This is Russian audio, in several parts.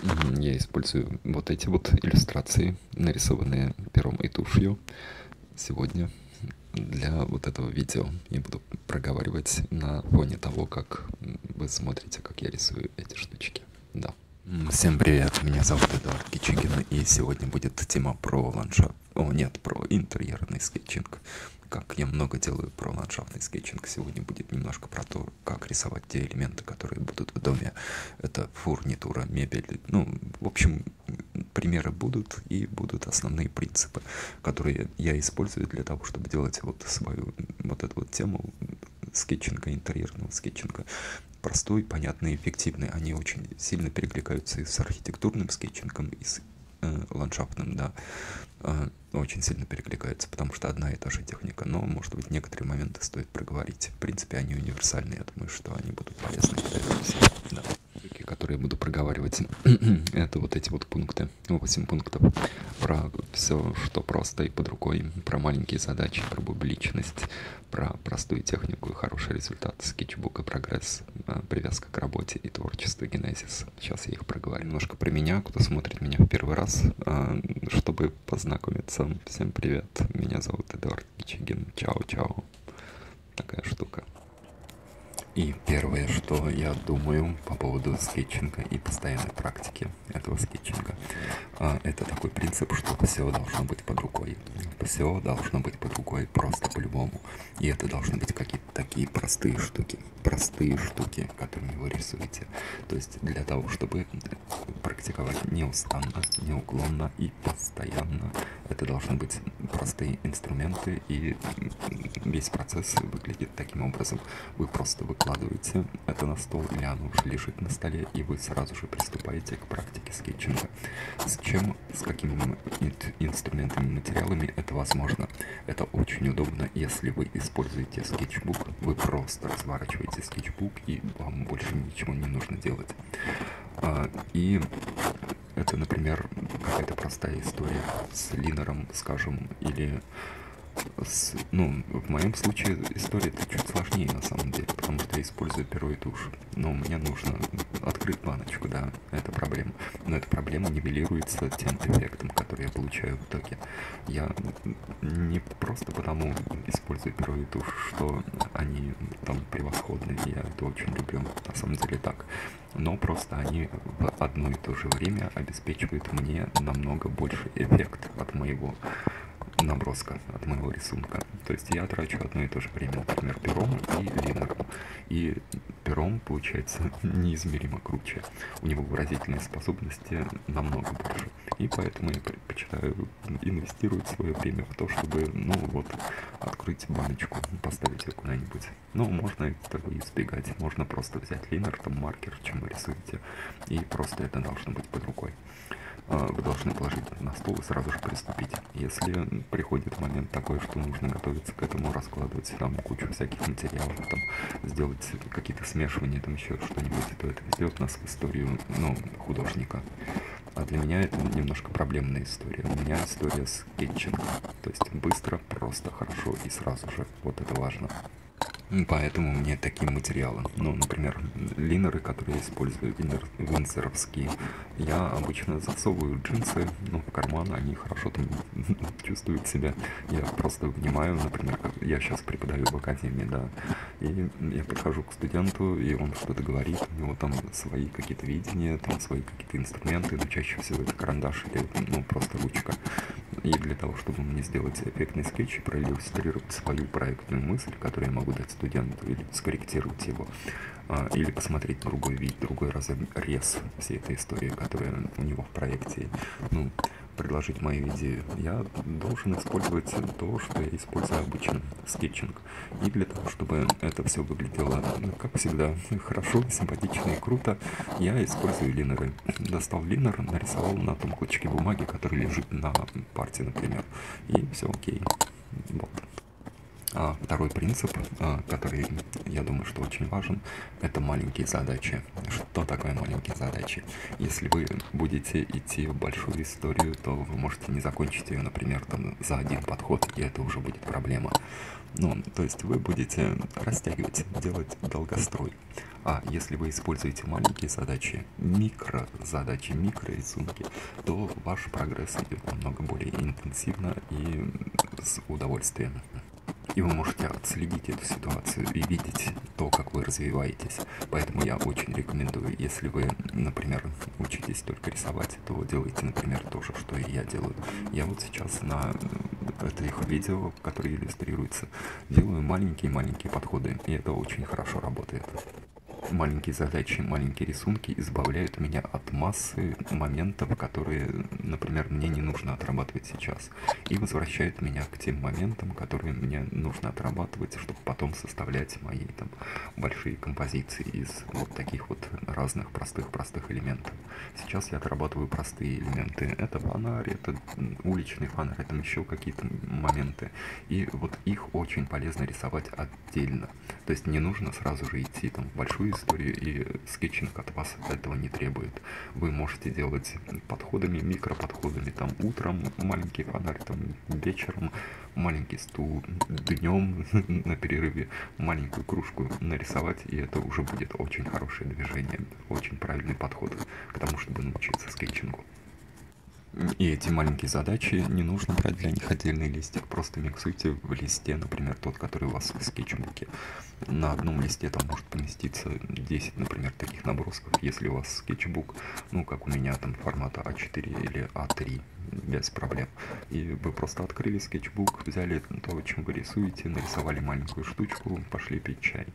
Я использую вот эти вот иллюстрации, нарисованные пером и тушью сегодня для вот этого видео. Я буду проговаривать на фоне того, как вы смотрите, как я рисую эти штучки. Да. Всем привет, меня зовут Эдуард Кичигин, и сегодня будет тема про ландшафт. О, нет, про интерьерный скетчинг. Как я много делаю про ландшафтный скетчинг, сегодня будет немножко про то, как рисовать те элементы, которые будут в доме. Это фурнитура, мебель, ну, в общем, примеры будут и будут основные принципы, которые я использую для того, чтобы делать вот свою вот эту вот тему скетчинга, интерьерного скетчинга. Простой, понятный, эффективный. Они очень сильно перекликаются и с архитектурным скетчингом, и с ландшафтным, да, очень сильно перекликаются, потому что одна и та же техника, но, может быть, некоторые моменты стоит проговорить. В принципе, они универсальны, я думаю, что они будут полезны для этого всего. Да. Которые я буду проговаривать, это вот эти вот пункты, 8 пунктов, про все, что просто и под рукой, про маленькие задачи, про публичность, про простую технику и хороший результат, скетчбук и прогресс, привязка к работе и творчество, генезис. Сейчас я их проговорю. Немножко про меня, кто смотрит меня в первый раз, чтобы познакомиться. Всем привет, меня зовут Эдуард Кичигин, чао-чао. Такая штука. И первое, что я думаю по поводу скетчинга и постоянной практики этого скетчинга, это такой принцип, что все должно быть под рукой. Все должно быть под рукой просто по-любому. И это должны быть какие-то такие простые штуки, которыми вы рисуете. То есть для того, чтобы практиковать неустанно, неуклонно и постоянно, это должны быть простые инструменты, и весь процесс выглядит таким образом. Вы просто выкладываете это на стол, или оно уже лежит на столе, и вы сразу же приступаете к практике скетчинга. С какими инструментами, материалами это возможно. Это очень удобно, если вы используете скетчбук, вы просто разворачиваете скетчбук, и вам больше ничего не нужно делать. И это, например, какая-то простая история с линером, скажем, или в моем случае история-то чуть сложнее на самом деле, потому что я использую перо и тушь. Но мне нужно открыть баночку, да, это проблема. Но эта проблема нивелируется тем эффектом, который я получаю в итоге. Я не просто потому использую перо и тушь, что они там превосходны, я это очень люблю, на самом деле так. Но просто они в одно и то же время обеспечивают мне намного больше эффект от моего наброска, от моего рисунка. То есть я трачу одно и то же время, например, пером и линером. И пером получается неизмеримо круче. У него выразительные способности намного больше. И поэтому я предпочитаю инвестировать свое время в то, чтобы, открыть баночку, поставить ее куда-нибудь. Но можно этого избегать. Можно просто взять линер, там маркер, чем вы рисуете, и просто это должно быть под рукой. Вы должны положить на стол и сразу же приступить. Если приходит момент такой, что нужно готовиться к этому, раскладывать там кучу всяких материалов, там, сделать какие-то смешивания, там еще что-нибудь, то это ведет нас в историю, художника. А для меня это немножко проблемная история. У меня история скетчинга. То есть быстро, просто, хорошо и сразу же. Вот это важно. Поэтому мне такие материалы, например, линеры, которые я использую, винзоровские, я обычно засовываю джинсы, в карман, они хорошо там чувствуют себя. Я просто внимаю, например, я сейчас преподаю в академии, да, и я подхожу к студенту, и он что-то говорит, у него там свои какие-то видения, там свои какие-то инструменты, но чаще всего это карандаш или, просто ручка. И для того, чтобы мне сделать эффектный скетч и проиллюстрировать свою проектную мысль, которую я могу дать студенту, или скорректировать его, или посмотреть другой вид, другой разрез всей этой истории, которая у него в проекте, предложить мою идею, я должен использовать то, что я использую обычно, скетчинг. И для того, чтобы это все выглядело, как всегда, хорошо, симпатично и круто, я использую линеры. Достал линер, нарисовал на том клочке бумаги, который лежит на парте, например, и все окей. Вот. Второй принцип, который, я думаю, что очень важен, это маленькие задачи. Что такое маленькие задачи? Если вы будете идти в большую историю, то вы можете не закончить ее, например, там, за один подход, и это уже будет проблема. Ну, то есть вы будете растягивать, делать долгострой. А если вы используете маленькие задачи, микрозадачи, микрорисунки, то ваш прогресс идет намного более интенсивно и с удовольствием. И вы можете отследить эту ситуацию и видеть то, как вы развиваетесь. Поэтому я очень рекомендую, если вы, например, учитесь только рисовать, то делайте, например, то же, что и я делаю. Я вот сейчас на этих видео, которые иллюстрируются, делаю маленькие-маленькие подходы, и это очень хорошо работает. Маленькие задачи, маленькие рисунки избавляют меня от массы моментов, которые, например, мне не нужно отрабатывать сейчас, и возвращают меня к тем моментам, которые мне нужно отрабатывать, чтобы потом составлять мои там большие композиции из вот таких вот разных простых элементов. Сейчас я отрабатываю простые элементы. Это фонарь, это уличный фонарь, это еще какие-то моменты. И вот их очень полезно рисовать отдельно. То есть не нужно сразу же идти там в большую историю, и скетчинг от вас этого не требует. Вы можете делать подходами, микроподходами, там утром маленький фонарь, там вечером маленький стул, днем на перерыве маленькую кружку нарисовать, и это уже будет очень хорошее движение, очень правильный подход к тому, чтобы научиться скетчингу. И эти маленькие задачи не нужно брать для них отдельный листик, просто миксуйте в листе, например, тот, который у вас в скетчбуке. На одном листе там может поместиться 10, например, таких набросков, если у вас скетчбук, ну, как у меня, там, формата А4 или А3, без проблем. И вы просто открыли скетчбук, взяли то, чем вы рисуете, нарисовали маленькую штучку, пошли пить чай.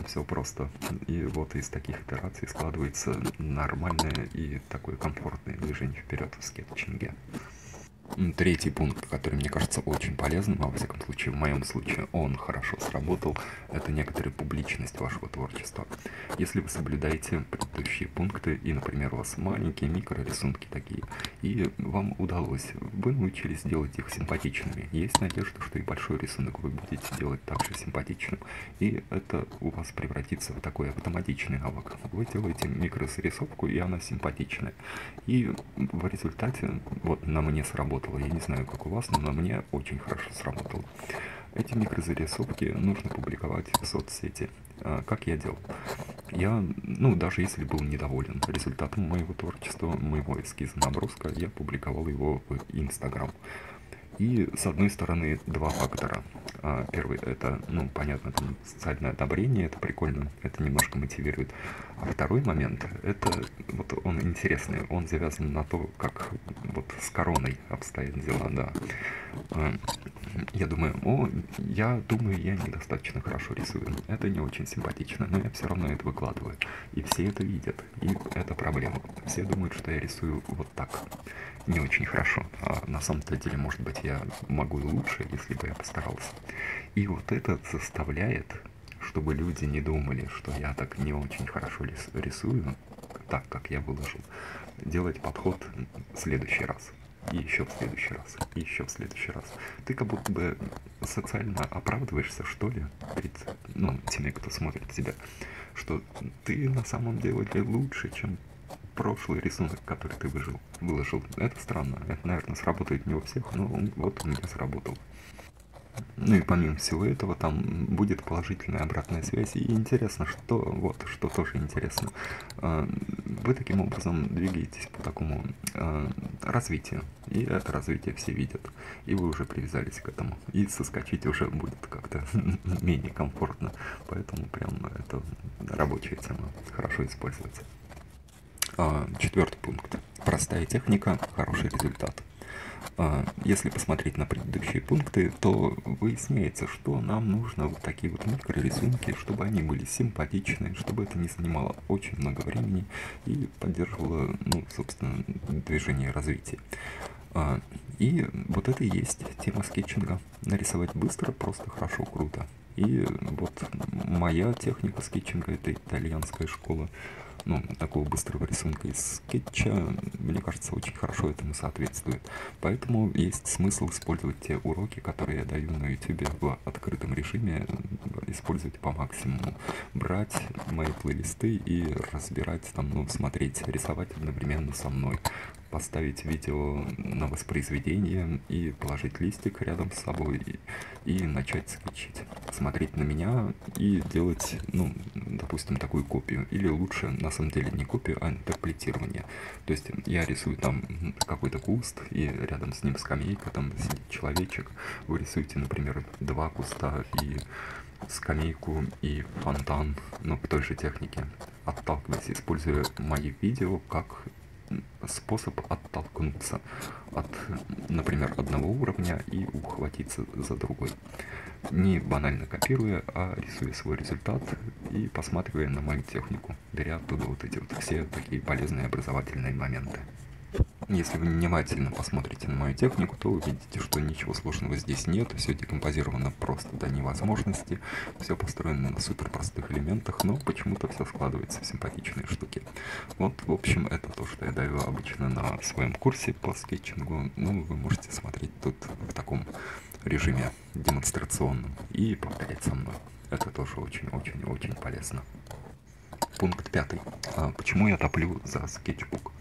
Все просто. И вот из таких итераций складывается нормальное и такое комфортное движение вперед в скетчинге. Третий пункт, который мне кажется очень полезным, а во всяком случае в моем случае он хорошо сработал, это некоторая публичность вашего творчества. Если вы соблюдаете предыдущие пункты, и, например, у вас маленькие микрорисунки такие, и вам удалось, вы научились делать их симпатичными, есть надежда, что и большой рисунок вы будете делать также симпатичным, и это у вас превратится в такой автоматичный навык. Вы делаете микросрисовку, и она симпатичная. И в результате, вот на мне сработало, я не знаю, как у вас, но на мне очень хорошо сработало. Эти микрозарисовки нужно публиковать в соцсети. Как я делал? Я, даже если был недоволен результатом моего творчества, моего эскиза наброска, я публиковал его в Instagram. И, с одной стороны, два фактора. Первый — это, понятно, там, социальное одобрение, это прикольно, это немножко мотивирует. А второй момент — это, вот он интересный, он завязан на то, как вот с короной обстоят дела, да. Я думаю, я недостаточно хорошо рисую, это не очень симпатично, но я все равно это выкладываю. И все это видят, и это проблема. Все думают, что я рисую вот так, не очень хорошо. А на самом-то деле, может быть, я могу и лучше, если бы я постарался. И вот это заставляет, чтобы люди не думали, что я так не очень хорошо рисую, так, как я выложил, делать подход в следующий раз. И еще в следующий раз, и еще в следующий раз. Ты как будто бы социально оправдываешься, что ли, перед теми, кто смотрит тебя, что ты на самом деле лучше, чем прошлый рисунок, который ты выложил. Это странно, это, наверное, сработает не у всех, но вот у меня сработал. Ну и помимо всего этого, там будет положительная обратная связь. И интересно, что тоже интересно. Вы таким образом двигаетесь по такому развитию. И это развитие все видят. И вы уже привязались к этому. И соскочить уже будет как-то менее комфортно. Поэтому прям это рабочая тема. Хорошо использовать. Четвертый пункт. Простая техника, хороший результат. Если посмотреть на предыдущие пункты, то выясняется, что нам нужно вот такие вот микрорисунки, чтобы они были симпатичны, чтобы это не занимало очень много времени и поддерживало, собственно, движение развития. И вот это и есть тема скетчинга. Нарисовать быстро, просто хорошо, круто. И вот моя техника скетчинга — это итальянская школа. ну, такого быстрого рисунка из скетча, мне кажется, очень хорошо этому соответствует. Поэтому есть смысл использовать те уроки, которые я даю на YouTube в открытом режиме, использовать по максимуму. Брать мои плейлисты и разбирать там, ну, смотреть, рисовать одновременно со мной. Поставить видео на воспроизведение и положить листик рядом с собой и начать скетчить. Смотреть на меня и делать, ну, допустим, такую копию. Или лучше, на самом деле, не копию, а интерпретирование. То есть я рисую там какой-то куст, и рядом с ним скамейка, там сидит человечек. Вы рисуете, например, 2 куста и скамейку и фонтан, но в той же технике. Отталкиваясь, используя мои видео как способ оттолкнуться от, например, одного уровня и ухватиться за другой. Не банально копируя, а рисуя свой результат и посматривая на мою технику, беря оттуда вот эти вот все такие полезные образовательные моменты. Если вы внимательно посмотрите на мою технику, то увидите, что ничего сложного здесь нет, все декомпозировано просто до невозможности, все построено на супер простых элементах, но почему-то все складывается в симпатичные штуки. Вот, в общем, это то, что я даю обычно на своем курсе по скетчингу. Ну, вы можете смотреть тут в таком режиме демонстрационном и повторять со мной. Это тоже очень-очень-очень полезно. Пункт 5. Почему я топлю за скетчбук?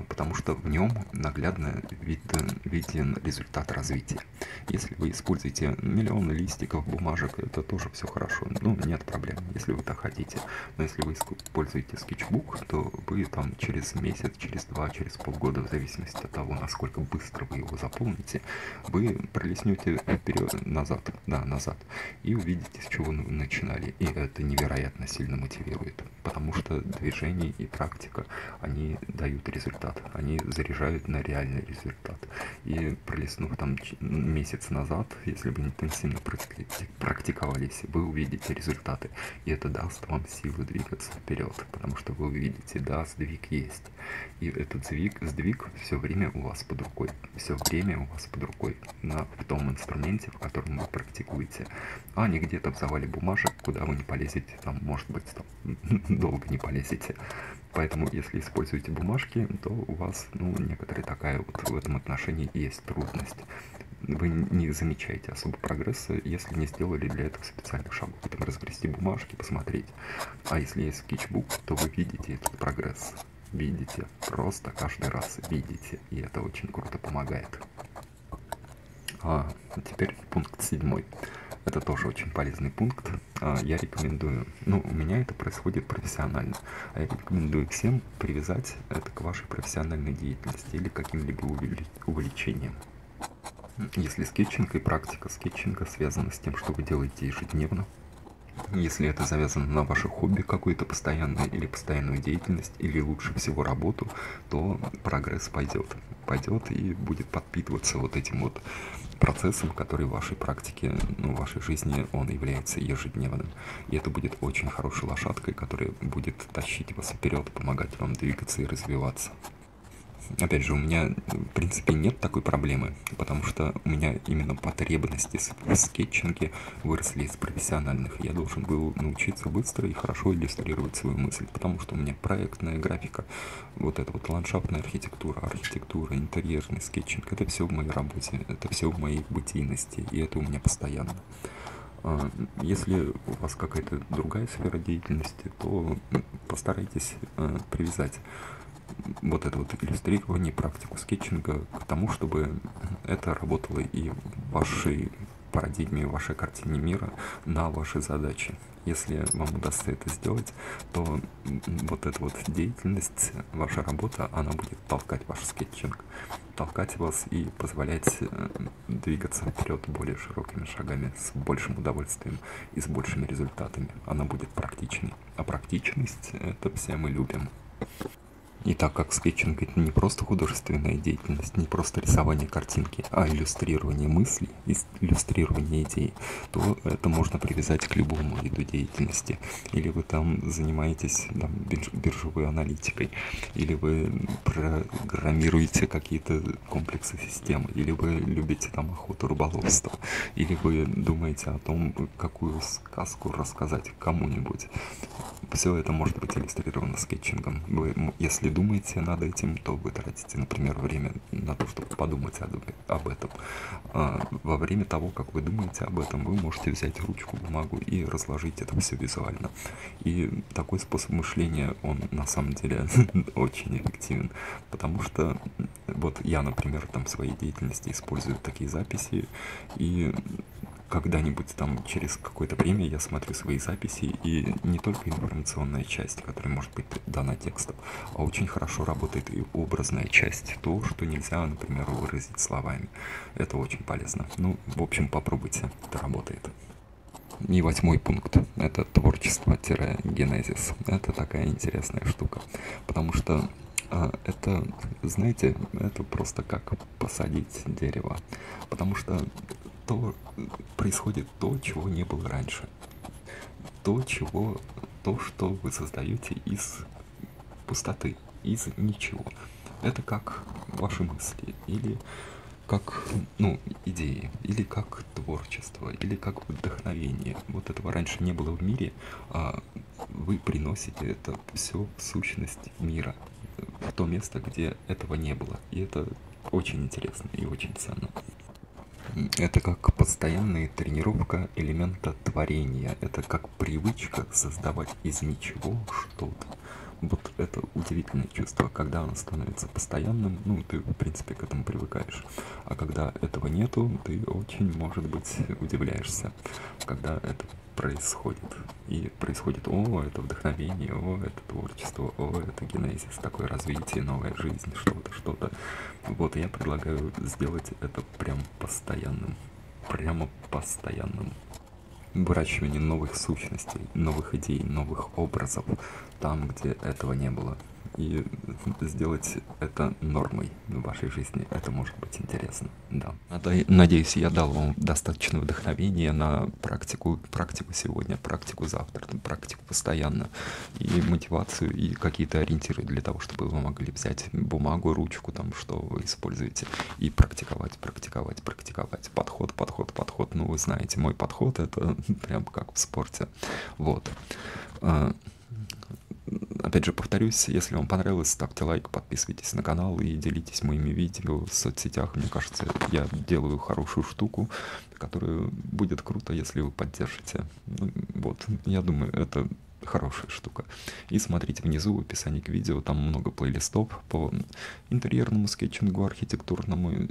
Потому что в нем наглядно виден результат развития. Если вы используете миллионы листиков, бумажек, это тоже все хорошо. Ну, нет проблем, если вы так хотите. Но если вы используете скетчбук, то вы там через месяц, через 2, через полгода, в зависимости от того, насколько быстро вы его заполните, вы пролистнете вперед, назад, и увидите, с чего вы начинали. И это невероятно сильно мотивирует, потому что движение и практика, они дают результат. Они заряжают на реальный результат. И пролистнув там месяц назад, если вы интенсивно практиковались, вы увидите результаты. И это даст вам силы двигаться вперед, потому что вы увидите, да, сдвиг есть. И этот сдвиг все время у вас под рукой. Все время у вас под рукой в том инструменте, в котором вы практикуете. А не где-то в завале бумажек, куда вы не полезете, там, может быть, там, долго не полезете. Поэтому, если используете бумажки, то у вас, ну, некоторая такая вот в этом отношении есть трудность. Вы не замечаете особо прогресса, если не сделали для этого специальных шагов. Там разгрести бумажки, посмотреть. А если есть скетчбук, то вы видите этот прогресс. Видите, просто каждый раз видите. И это очень круто помогает. Теперь пункт 7. Это тоже очень полезный пункт. Я рекомендую, ну, у меня это происходит профессионально, а я рекомендую всем привязать это к вашей профессиональной деятельности или каким-либо увлечением. Если скетчинг и практика скетчинга связана с тем, что вы делаете ежедневно, если это завязано на ваше хобби какое-то постоянное или постоянную деятельность, или лучше всего работу, то прогресс пойдет и будет подпитываться вот этим вот процессом, который в вашей практике, ну, в вашей жизни, он является ежедневным. И это будет очень хорошей лошадкой, которая будет тащить вас вперед, помогать вам двигаться и развиваться. Опять же, у меня, в принципе, нет такой проблемы, потому что у меня именно потребности в скетчинге выросли из профессиональных. Я должен был научиться быстро и хорошо иллюстрировать свою мысль, потому что у меня проектная графика, вот эта вот ландшафтная архитектура, интерьерный скетчинг, это все в моей работе, это все в моей бытийности, и это у меня постоянно. Если у вас какая-то другая сфера деятельности, то постарайтесь привязать вот это вот иллюстрирование, практику скетчинга к тому, чтобы это работало и в вашей парадигме, в вашей картине мира на ваши задачи. Если вам удастся это сделать, то вот эта вот деятельность, ваша работа, она будет толкать ваш скетчинг, толкать вас и позволять двигаться вперед более широкими шагами, с большим удовольствием и с большими результатами. Она будет практичной. А практичность — это все мы любим. И так как скетчинг — это не просто художественная деятельность, не просто рисование картинки, а иллюстрирование мыслей, иллюстрирование идей, то это можно привязать к любому виду деятельности. Или вы там занимаетесь там, биржевой аналитикой, или вы программируете какие-то комплексы систем, или вы любите там охоту, рыболовство, или вы думаете о том, какую сказку рассказать кому-нибудь. Все это может быть иллюстрировано скетчингом. Вы, если думаете над этим, то вы тратите, например, время на то, чтобы подумать об этом. Во время того, как вы думаете об этом, вы можете взять ручку, бумагу и разложить это все визуально. И такой способ мышления, он на самом деле очень эффективен, потому что вот я, например, там в своей деятельности использую такие записи, и когда-нибудь там через какое-то время я смотрю свои записи, и не только информационная часть, которая может быть дана текстом, а очень хорошо работает и образная часть, то, что нельзя, например, выразить словами. Это очень полезно. Ну, в общем, попробуйте, это работает. И 8-й пункт — это творчество-генезис. Это такая интересная штука, потому что это, знаете, это просто как посадить дерево, потому что происходит то, чего не было раньше. То, что вы создаете из пустоты, из ничего. Это как ваши мысли, или как, идеи, или как творчество, или как вдохновение. Вот этого раньше не было в мире, а вы приносите это все в сущность мира, в то место, где этого не было. И это очень интересно и очень ценно. Это как постоянная тренировка элемента творения. Это как привычка создавать из ничего что-то. Вот это удивительное чувство, когда оно становится постоянным, ты, в принципе, к этому привыкаешь. А когда этого нету, ты очень, может быть, удивляешься, когда это происходит. И происходит, это вдохновение, это творчество, это генезис, такое развитие, новая жизнь, что-то. Вот, я предлагаю сделать это прям постоянным. Прямо постоянным. Выращивание новых сущностей, новых идей, новых образов там, где этого не было. И сделать это нормой в вашей жизни. Это может быть интересно, да. Надеюсь, я дал вам достаточно вдохновения на практику сегодня, практику завтра, практику постоянно, и мотивацию, и какие-то ориентиры для того, чтобы вы могли взять бумагу, ручку, там, что вы используете, и практиковать. Подход. Ну, вы знаете, мой подход — это прям как в спорте. Вот. Опять же, повторюсь, если вам понравилось, ставьте лайк, подписывайтесь на канал и делитесь моими видео в соцсетях. Мне кажется, я делаю хорошую штуку, которая будет круто, если вы поддержите. Вот, я думаю, это хорошая штука. И смотрите внизу в описании к видео, там много плейлистов по интерьерному скетчингу, архитектурному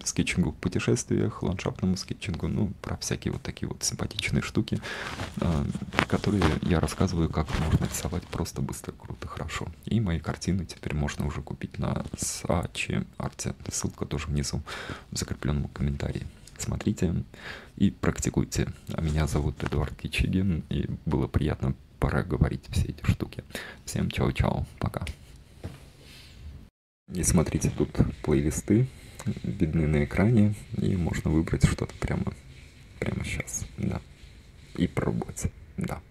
скетчингу в путешествиях, ландшафтному скетчингу, про всякие вот такие вот симпатичные штуки, которые я рассказываю, как можно рисовать просто, быстро, круто, хорошо. И мои картины теперь можно уже купить на Saatchi Art. Ссылка тоже внизу в закрепленном комментарии. Смотрите и практикуйте. А меня зовут Эдуард Кичигин, и было приятно проговорить все эти штуки. Всем чао-чао, пока. И смотрите, тут плейлисты видны на экране, и можно выбрать что-то прямо сейчас, да, и пробовать, да.